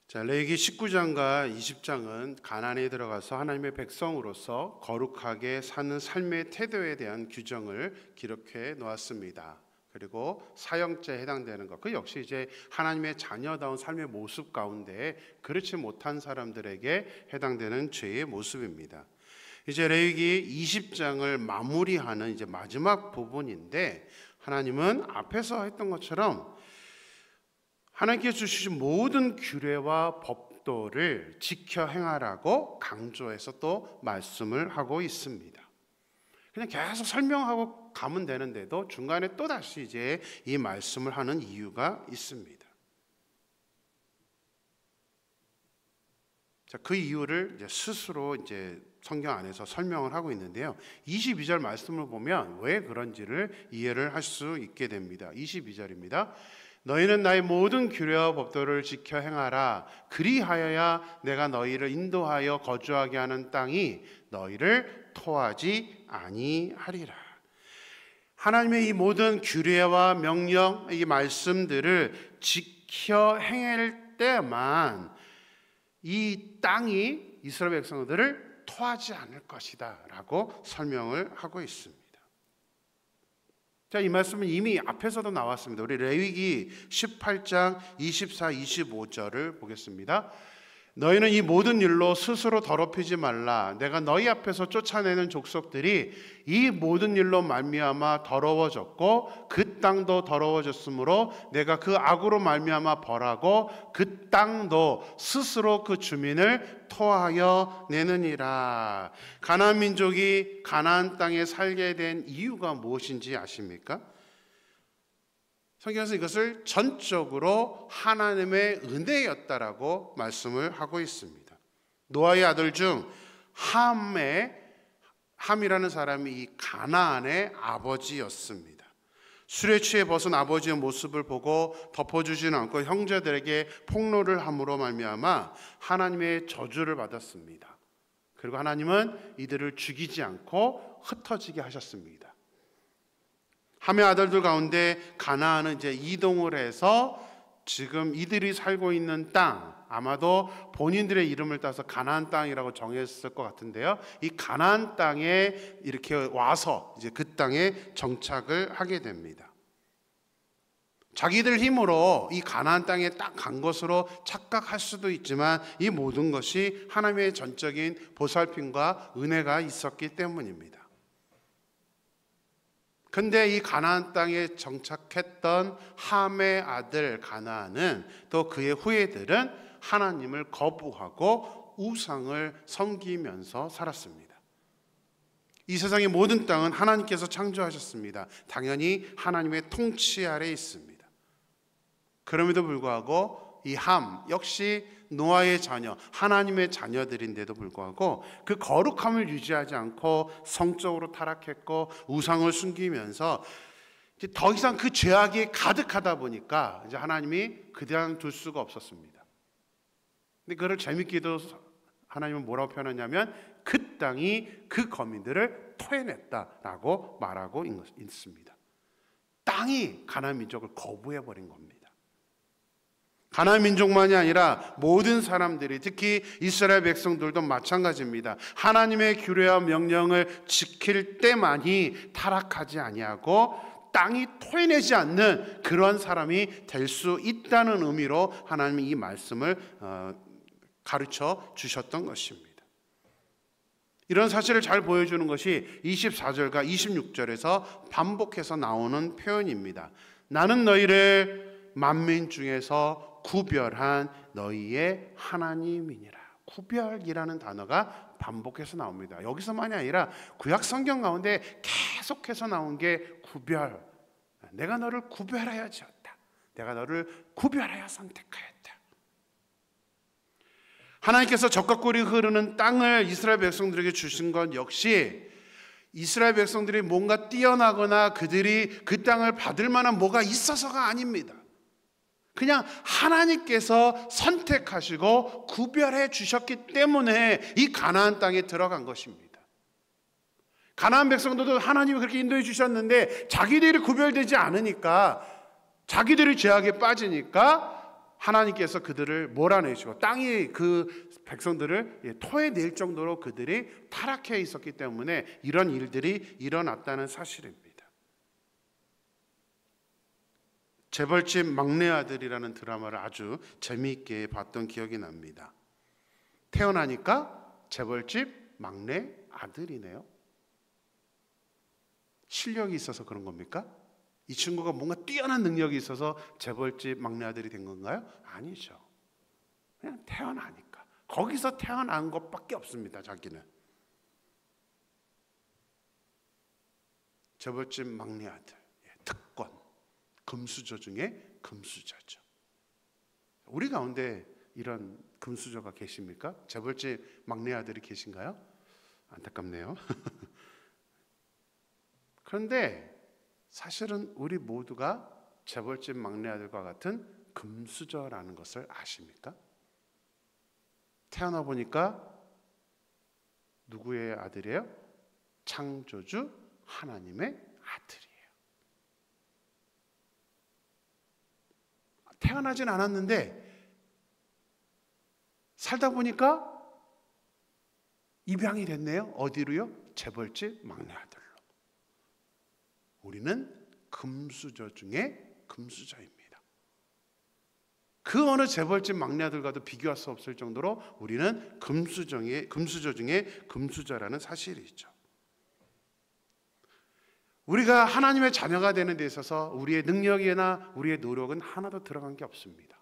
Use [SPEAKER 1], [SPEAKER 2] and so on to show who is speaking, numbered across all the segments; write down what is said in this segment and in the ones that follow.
[SPEAKER 1] 자, 레위기 19장과 20장은 가나안에 들어가서 하나님의 백성으로서 거룩하게 사는 삶의 태도에 대한 규정을 기록해 놓았습니다. 그리고 사형죄에 해당되는 것, 그 역시 이제 하나님의 자녀다운 삶의 모습 가운데 그렇지 못한 사람들에게 해당되는 죄의 모습입니다. 이제 레위기 20장을 마무리하는 이제 마지막 부분인데, 하나님은 앞에서 했던 것처럼 하나님께서 주신 모든 규례와 법도를 지켜 행하라고 강조해서 또 말씀을 하고 있습니다. 그냥 계속 설명하고 가면 되는데도 중간에 또 다시 이제 이 말씀을 하는 이유가 있습니다. 자, 그 이유를 이제 스스로 이제 성경 안에서 설명을 하고 있는데요. 22절 말씀을 보면 왜 그런지를 이해를 할 수 있게 됩니다. 22절입니다. 너희는 나의 모든 규례와 법도를 지켜 행하라. 그리하여야 내가 너희를 인도하여 거주하게 하는 땅이 너희를 토하지 아니하리라. 하나님의 이 모든 규례와 명령, 이 말씀들을 지켜 행할 때만 이 땅이 이스라엘 백성들을 토하지 않을 것이다 라고 설명을 하고 있습니다. 자, 이 말씀은 이미 앞에서도 나왔습니다. 우리 레위기 18장 24, 25절을 보겠습니다. 너희는 이 모든 일로 스스로 더럽히지 말라. 내가 너희 앞에서 쫓아내는 족속들이 이 모든 일로 말미암아 더러워졌고 그 땅도 더러워졌으므로 내가 그 악으로 말미암아 벌하고 그 땅도 스스로 그 주민을 토하여 내느니라. 가나안 민족이 가나안 땅에 살게 된 이유가 무엇인지 아십니까? 성경에서 이것을 전적으로 하나님의 은혜였다라고 말씀을 하고 있습니다. 노아의 아들 중 함이라는 사람이 이 가나안의 아버지였습니다. 술에 취해 벗은 아버지의 모습을 보고 덮어주지는 않고 형제들에게 폭로를 함으로 말미암아 하나님의 저주를 받았습니다. 그리고 하나님은 이들을 죽이지 않고 흩어지게 하셨습니다. 함의 아들들 가운데 가나안은 이제 이동을 해서 지금 이들이 살고 있는 땅, 아마도 본인들의 이름을 따서 가나안 땅이라고 정했을 것 같은데요. 이 가나안 땅에 이렇게 와서 이제 그 땅에 정착을 하게 됩니다. 자기들 힘으로 이 가나안 땅에 딱 간 것으로 착각할 수도 있지만 이 모든 것이 하나님의 전적인 보살핌과 은혜가 있었기 때문입니다. 근데 이 가나안 땅에 정착했던 함의 아들 가나안은 또 그의 후예들은 하나님을 거부하고 우상을 섬기면서 살았습니다. 이 세상의 모든 땅은 하나님께서 창조하셨습니다. 당연히 하나님의 통치 아래에 있습니다. 그럼에도 불구하고 이 함 역시 노아의 자녀, 하나님의 자녀들인데도 불구하고 그 거룩함을 유지하지 않고 성적으로 타락했고 우상을 숨기면서 이제 더 이상 그 죄악이 가득하다 보니까 이제 하나님이 그냥 둘 수가 없었습니다. 근데 그걸 재밌게도 하나님은 뭐라고 표현하냐면 그 땅이 그 거민들을 토해냈다라고 말하고 있습니다. 땅이 가나안 민족을 거부해버린 겁니다. 가나안 민족만이 아니라 모든 사람들이, 특히 이스라엘 백성들도 마찬가지입니다. 하나님의 규례와 명령을 지킬 때만이 타락하지 아니하고 땅이 토해내지 않는 그런 사람이 될 수 있다는 의미로 하나님이 이 말씀을 가르쳐 주셨던 것입니다. 이런 사실을 잘 보여주는 것이 24절과 26절에서 반복해서 나오는 표현입니다. 나는 너희를 만민 중에서 구별한 너희의 하나님이니라. 구별이라는 단어가 반복해서 나옵니다. 여기서만이 아니라 구약 성경 가운데 계속해서 나온 게 구별. 내가 너를 구별하여 지었다. 내가 너를 구별하여 선택하였다. 하나님께서 적과 꿀이 흐르는 땅을 이스라엘 백성들에게 주신 것 역시 이스라엘 백성들이 뭔가 뛰어나거나 그들이 그 땅을 받을 만한 뭐가 있어서가 아닙니다. 그냥 하나님께서 선택하시고 구별해 주셨기 때문에 이 가나안 땅에 들어간 것입니다. 가나안 백성들도 하나님이 그렇게 인도해 주셨는데 자기들이 구별되지 않으니까, 자기들이 죄악에 빠지니까 하나님께서 그들을 몰아내시고 땅이 그 백성들을 토해낼 정도로 그들이 타락해 있었기 때문에 이런 일들이 일어났다는 사실입니다. 재벌집 막내 아들이라는 드라마를 아주 재미있게 봤던 기억이 납니다. 태어나니까 재벌집 막내 아들이네요. 실력이 있어서 그런 겁니까? 이 친구가 뭔가 뛰어난 능력이 있어서 재벌집 막내 아들이 된 건가요? 아니죠. 그냥 태어나니까. 거기서 태어난 것밖에 없습니다. 자기는. 재벌집 막내 아들, 특권, 금수저 중에 금수저죠. 우리 가운데 이런 금수저가 계십니까? 재벌집 막내 아들이 계신가요? 안타깝네요. 그런데 사실은 우리 모두가 재벌집 막내 아들과 같은 금수저라는 것을 아십니까? 태어나 보니까 누구의 아들이에요? 창조주 하나님의 아들이에요. 태어나진 않았는데 살다 보니까 입양이 됐네요. 어디로요? 재벌집 막내 아들로. 우리는 금수저 중에 금수저입니다. 그 어느 재벌집 막내 아들과도 비교할 수 없을 정도로 우리는 금수저 중에 금수저라는 사실이 있죠. 우리가 하나님의 자녀가 되는 데 있어서 우리의 능력이나 우리의 노력은 하나도 들어간 게 없습니다.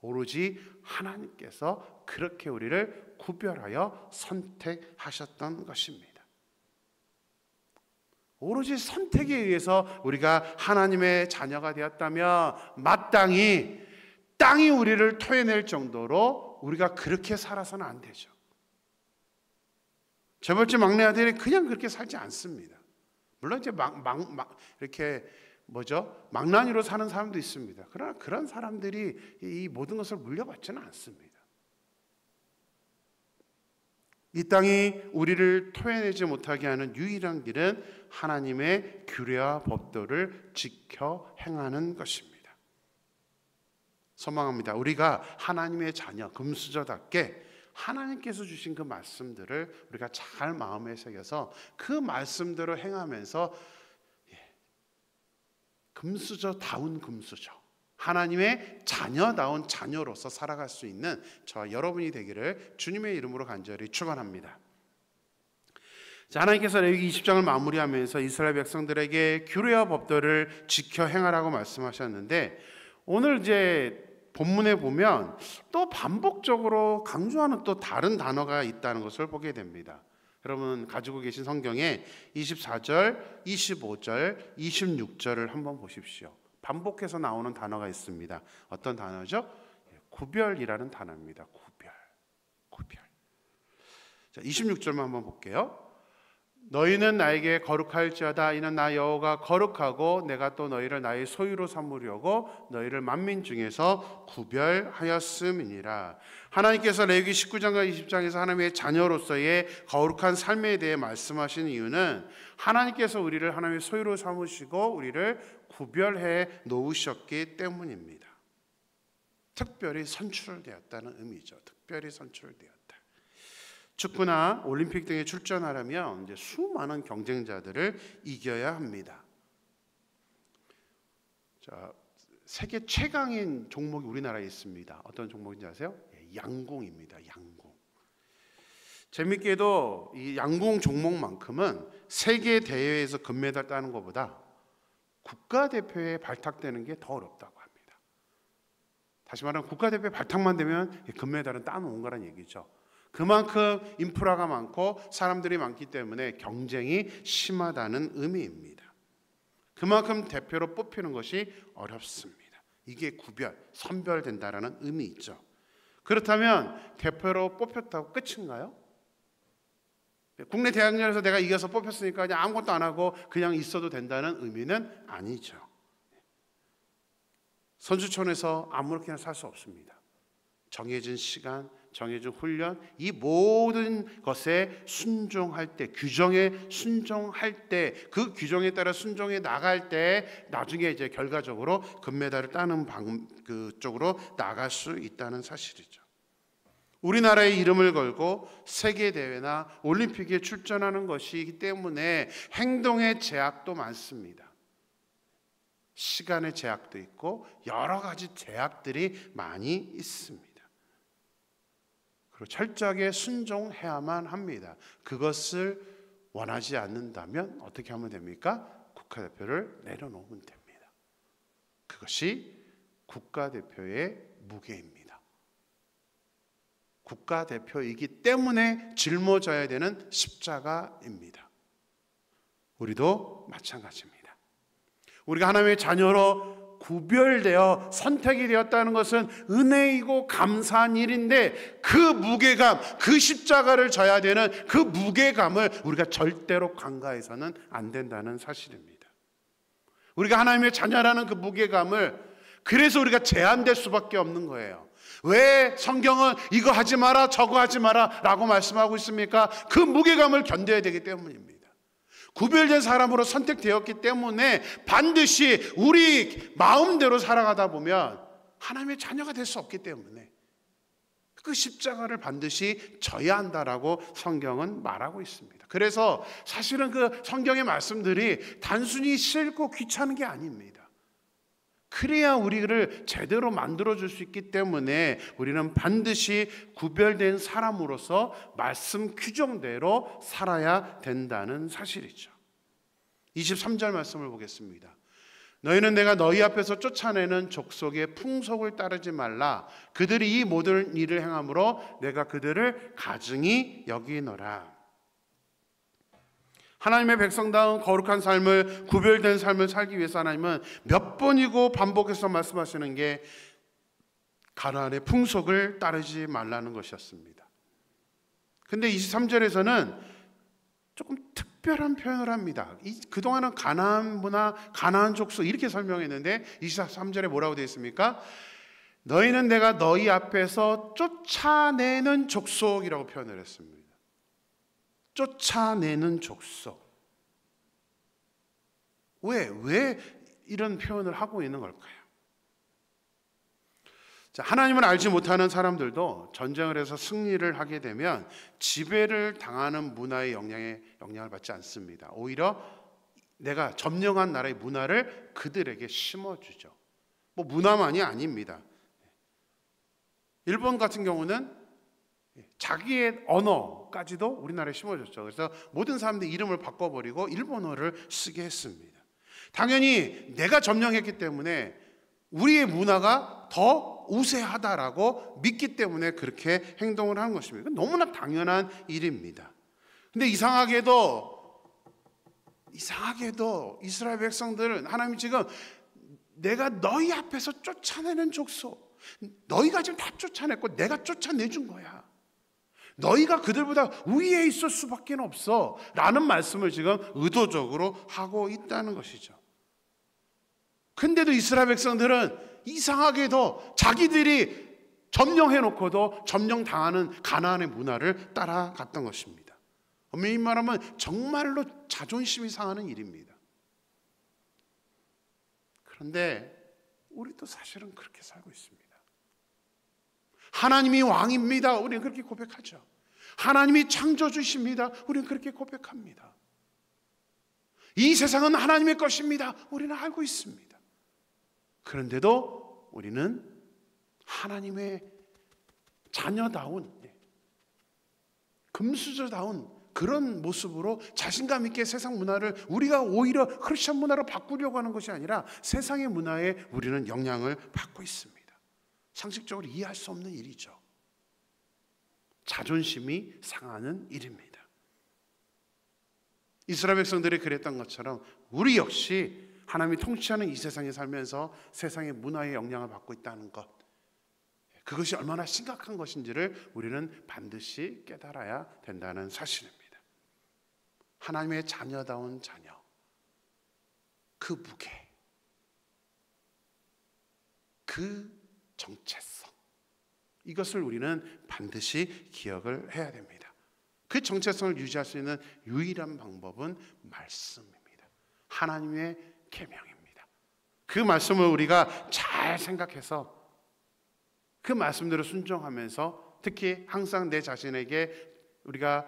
[SPEAKER 1] 오로지 하나님께서 그렇게 우리를 구별하여 선택하셨던 것입니다. 오로지 선택에 의해서 우리가 하나님의 자녀가 되었다면 마땅히 땅이 우리를 토해낼 정도로 우리가 그렇게 살아서는 안 되죠. 재벌집 막내 아들이 그냥 그렇게 살지 않습니다. 물론 이제 이렇게 망나니로 사는 사람도 있습니다. 그러나 그런 사람들이 이 모든 것을 물려받지는 않습니다. 이 땅이 우리를 토해내지 못하게 하는 유일한 길은 하나님의 규례와 법도를 지켜 행하는 것입니다. 소망합니다. 우리가 하나님의 자녀, 금수저답게 하나님께서 주신 그 말씀들을 우리가 잘 마음에 새겨서 그 말씀대로 행하면서 금수저다운 금수저, 하나님의 자녀다운 자녀로서 살아갈 수 있는 저와 여러분이 되기를 주님의 이름으로 간절히 축원합니다. 하나님께서 레위기 20장을 마무리하면서 이스라엘 백성들에게 규례와 법도를 지켜 행하라고 말씀하셨는데, 오늘 이제 본문에 보면 또 반복적으로 강조하는 또 다른 단어가 있다는 것을 보게 됩니다. 여러분 가지고 계신 성경에 24절, 25절, 26절을 한번 보십시오. 반복해서 나오는 단어가 있습니다. 어떤 단어죠? 구별이라는 단어입니다. 구별. 자, 26절만 한번 볼게요. 너희는 나에게 거룩할지어다. 이는 나 여호와가 거룩하고 내가 또 너희를 나의 소유로 삼으려고 너희를 만민 중에서 구별하였음이니라. 하나님께서 레위기 19장과 20장에서 하나님의 자녀로서의 거룩한 삶에 대해 말씀하신 이유는 하나님께서 우리를 하나님의 소유로 삼으시고 우리를 구별해 놓으셨기 때문입니다. 특별히 선출되었다는 의미죠. 특별히 선출되었다. 축구나 올림픽 등에 출전하려면 이제 수많은 경쟁자들을 이겨야 합니다. 자, 세계 최강인 종목이 우리나라에 있습니다. 어떤 종목인지 아세요? 양궁입니다. 양궁. 재밌게도 이 양궁 종목만큼은 세계 대회에서 금메달 따는 것보다 국가대표에 발탁되는 게 더 어렵다고 합니다. 다시 말하면 국가대표에 발탁만 되면 금메달은 따놓은 거란 얘기죠. 그만큼 인프라가 많고 사람들이 많기 때문에 경쟁이 심하다는 의미입니다. 그만큼 대표로 뽑히는 것이 어렵습니다. 이게 선별된다라는 의미 있죠. 그렇다면 대표로 뽑혔다고 끝인가요? 국내 대학년에서 내가 이겨서 뽑혔으니까 그냥 아무것도 안 하고 그냥 있어도 된다는 의미는 아니죠. 선수촌에서 아무렇게나 살 수 없습니다. 정해진 시간, 정해진 훈련, 이 모든 것에 순종할 때, 규정에 순종할 때, 그 규정에 따라 순종해 나갈 때 나중에 이제 결과적으로 금메달을 따는 그쪽으로 나갈 수 있다는 사실이죠. 우리나라의 이름을 걸고 세계대회나 올림픽에 출전하는 것이기 때문에 행동의 제약도 많습니다. 시간의 제약도 있고 여러 가지 제약들이 많이 있습니다. 그리고 철저하게 순종해야만 합니다. 그것을 원하지 않는다면 어떻게 하면 됩니까? 국가대표를 내려놓으면 됩니다. 그것이 국가대표의 무게입니다. 국가대표이기 때문에 짊어져야 되는 십자가입니다. 우리도 마찬가지입니다. 우리가 하나님의 자녀로 구별되어 선택이 되었다는 것은 은혜이고 감사한 일인데, 그 무게감, 그 십자가를 져야 되는 그 무게감을 우리가 절대로 간과해서는 안 된다는 사실입니다. 우리가 하나님의 자녀라는 그 무게감을, 그래서 우리가 제한될 수밖에 없는 거예요. 왜 성경은 이거 하지 마라 저거 하지 마라 라고 말씀하고 있습니까? 그 무게감을 견뎌야 되기 때문입니다. 구별된 사람으로 선택되었기 때문에 반드시 우리 마음대로 살아가다 보면 하나님의 자녀가 될 수 없기 때문에 그 십자가를 반드시 져야 한다라고 성경은 말하고 있습니다. 그래서 사실은 그 성경의 말씀들이 단순히 싫고 귀찮은 게 아닙니다. 그래야 우리를 제대로 만들어줄 수 있기 때문에 우리는 반드시 구별된 사람으로서 말씀 규정대로 살아야 된다는 사실이죠. 23절 말씀을 보겠습니다. 너희는 내가 너희 앞에서 쫓아내는 족속의 풍속을 따르지 말라. 그들이 이 모든 일을 행함으로 내가 그들을 가증히 여기노라. 하나님의 백성다운 거룩한 삶을, 구별된 삶을 살기 위해서 하나님은 몇 번이고 반복해서 말씀하시는 게 가나안의 풍속을 따르지 말라는 것이었습니다. 근데 23절에서는 조금 특별한 표현을 합니다. 그동안은 가나안 문화, 가나안 족속 이렇게 설명했는데 23절에 뭐라고 되어 있습니까? 너희는 내가 너희 앞에서 쫓아내는 족속이라고 표현을 했습니다. 쫓아내는 족속. 왜 이런 표현을 하고 있는 걸까요? 자, 하나님을 알지 못하는 사람들도 전쟁을 해서 승리를 하게 되면 지배를 당하는 문화의 영향을 받지 않습니다. 오히려 내가 점령한 나라의 문화를 그들에게 심어주죠. 뭐 문화만이 아닙니다. 일본 같은 경우는 자기의 언어까지도 우리나라에 심어줬죠. 그래서 모든 사람들이 이름을 바꿔버리고 일본어를 쓰게 했습니다. 당연히 내가 점령했기 때문에 우리의 문화가 더 우세하다라고 믿기 때문에 그렇게 행동을 하는 것입니다. 너무나 당연한 일입니다. 근데 이상하게도 이스라엘 백성들은 하나님이 지금 내가 너희 앞에서 쫓아내는 족속, 너희가 지금 다 쫓아냈고 내가 쫓아내준 거야. 너희가 그들보다 위에 있을 수밖에 없어 라는 말씀을 지금 의도적으로 하고 있다는 것이죠. 근데도 이스라엘 백성들은 이상하게도 자기들이 점령해놓고도 점령당하는 가나안의 문화를 따라갔던 것입니다. 엄밀히 말하면 정말로 자존심이 상하는 일입니다. 그런데 우리도 사실은 그렇게 살고 있습니다. 하나님이 왕입니다. 우리는 그렇게 고백하죠. 하나님이 창조주십니다. 우리는 그렇게 고백합니다. 이 세상은 하나님의 것입니다. 우리는 알고 있습니다. 그런데도 우리는 하나님의 자녀다운, 금수저다운 그런 모습으로 자신감 있게 세상 문화를 우리가 오히려 크리스천 문화로 바꾸려고 하는 것이 아니라 세상의 문화에 우리는 영향을 받고 있습니다. 상식적으로 이해할 수 없는 일이죠. 자존심이 상하는 일입니다. 이스라엘 백성들이 그랬던 것처럼 우리 역시 하나님이 통치하는 이 세상에 살면서 세상의 문화에 영향을 받고 있다는 것, 그것이 얼마나 심각한 것인지를 우리는 반드시 깨달아야 된다는 사실입니다. 하나님의 자녀다운 자녀, 그 무게, 그 정체성, 이것을 우리는 반드시 기억을 해야 됩니다. 그 정체성을 유지할 수 있는 유일한 방법은 말씀입니다. 하나님의 계명입니다. 그 말씀을 우리가 잘 생각해서 그 말씀대로 순종하면서, 특히 항상 내 자신에게 우리가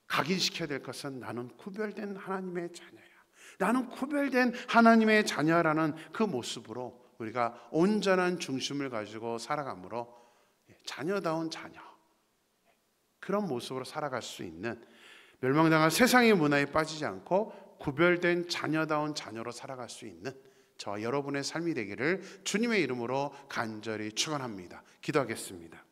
[SPEAKER 1] 각인시켜야 될 것은 나는 구별된 하나님의 자녀야, 나는 구별된 하나님의 자녀라는 그 모습으로 우리가 온전한 중심을 가지고 살아가므로 자녀다운 자녀, 그런 모습으로 살아갈 수 있는, 멸망당한 세상의 문화에 빠지지 않고 구별된 자녀다운 자녀로 살아갈 수 있는 저와 여러분의 삶이 되기를 주님의 이름으로 간절히 축원합니다. 기도하겠습니다.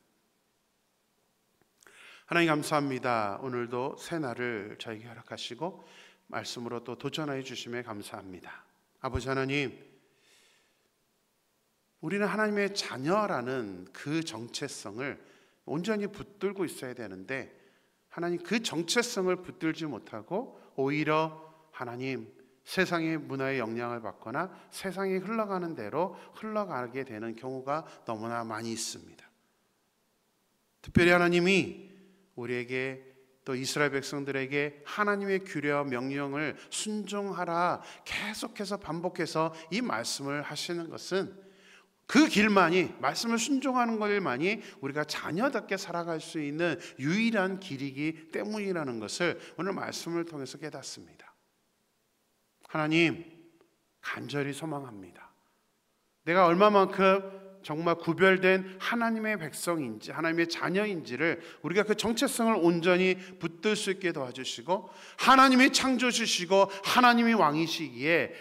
[SPEAKER 1] 하나님 감사합니다. 오늘도 새 날을 저에게 허락하시고 말씀으로 또 도전하여 주심에 감사합니다. 아버지 하나님, 우리는 하나님의 자녀라는 그 정체성을 온전히 붙들고 있어야 되는데, 하나님 그 정체성을 붙들지 못하고 오히려 하나님 세상의 문화의 영향을 받거나 세상이 흘러가는 대로 흘러가게 되는 경우가 너무나 많이 있습니다. 특별히 하나님이 우리에게, 또 이스라엘 백성들에게 하나님의 규례와 명령을 순종하라 계속해서 반복해서 이 말씀을 하시는 것은, 그 길만이, 말씀을 순종하는 것만이 우리가 자녀답게 살아갈 수 있는 유일한 길이기 때문이라는 것을 오늘 말씀을 통해서 깨닫습니다. 하나님, 간절히 소망합니다. 내가 얼마만큼 정말 구별된 하나님의 백성인지, 하나님의 자녀인지를 우리가 그 정체성을 온전히 붙들 수 있게 도와주시고, 하나님이 창조주시고 하나님이 왕이시기에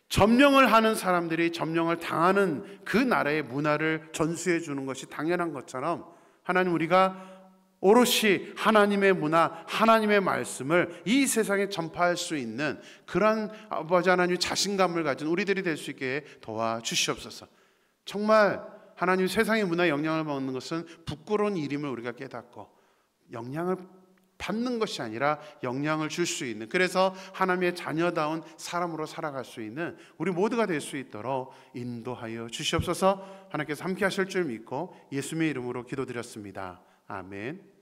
[SPEAKER 1] 점령을 하는 사람들이 점령을 당하는 그 나라의 문화를 전수해 주는 것이 당연한 것처럼, 하나님, 우리가 오롯이 하나님의 문화, 하나님의 말씀을 이 세상에 전파할 수 있는 그런 아버지 하나님의 자신감을 가진 우리들이 될 수 있게 도와주시옵소서. 정말 하나님 세상의 문화에 영향을 받는 것은 부끄러운 일임을 우리가 깨닫고, 영향을 받는 것이 아니라 영향을 줄 수 있는, 그래서 하나님의 자녀다운 사람으로 살아갈 수 있는 우리 모두가 될 수 있도록 인도하여 주시옵소서. 하나님께서 함께 하실 줄 믿고 예수님의 이름으로 기도드렸습니다. 아멘.